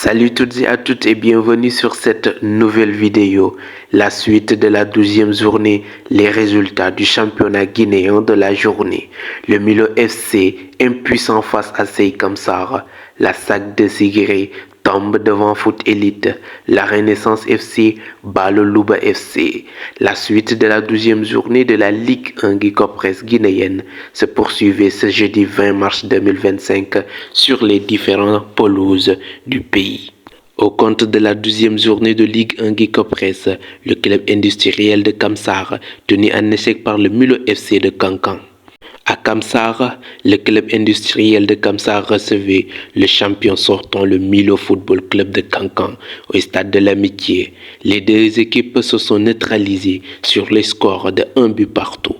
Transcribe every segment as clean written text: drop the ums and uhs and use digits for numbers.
Salut toutes et à toutes et bienvenue sur cette nouvelle vidéo. La suite de la 12e journée, les résultats du championnat guinéen de la journée. Le Milo FC impuissant face à Seïkam Sarr. La SAC de Séguéré tombe devant Foot Elite. La Renaissance FC bat le Louba FC. La suite de la 12e journée de la Ligue 1 Guicopres guinéenne se poursuivait ce jeudi 20 mars 2025 sur les différentes pelouses du pays. Au compte de la 12e journée de Ligue 1 Guicopres, le club industriel de Kamsar tenu en échec par le Milo FC de Kankan. À Kamsar, le club industriel de Kamsar recevait le champion sortant, le Milo Football Club de Kankan, au stade de l'Amitié. Les deux équipes se sont neutralisées sur les scores de 1 but partout.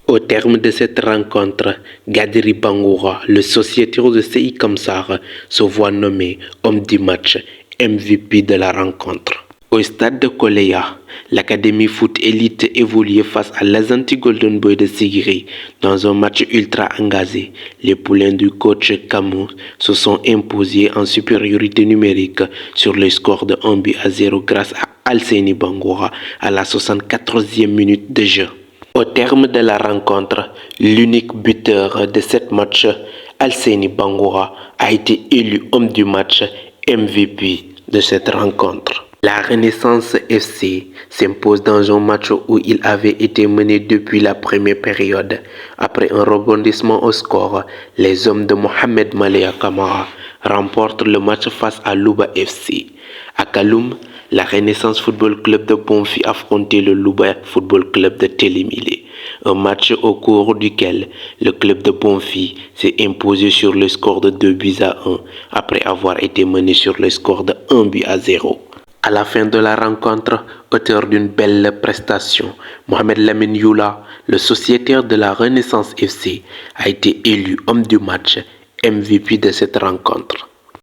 Au terme de cette rencontre, Gadiri Bangoura, le sociétaire de Seïkam Sarr, se voit nommé homme du match, MVP de la rencontre. Au stade de Koleya, l'Académie Foot Elite évoluait face à l'Azanti Golden Boy de Séguéré dans un match ultra engagé. Les poulains du coach Kamou se sont imposés en supériorité numérique sur le score de 1 but à 0 grâce à Alseni Bangoura à la 74e minute de jeu. Au terme de la rencontre, l'unique buteur de cette match, Alseni Bangoura, a été élu homme du match, MVP de cette rencontre. La Renaissance FC s'impose dans un match où il avait été mené depuis la première période. Après un rebondissement au score, les hommes de Mohamed Malea Kamara remportent le match face à Louba FC. À Kaloum, la Renaissance Football Club de Bonfi affrontait le Louba Football Club de Télémilé. Un match au cours duquel le club de Bonfi s'est imposé sur le score de 2 buts à 1 après avoir été mené sur le score de 1 but à 0. À la fin de la rencontre, auteur d'une belle prestation, Mohamed Lamine Youla, le sociétaire de la Renaissance FC, a été élu homme du match, MVP de cette rencontre.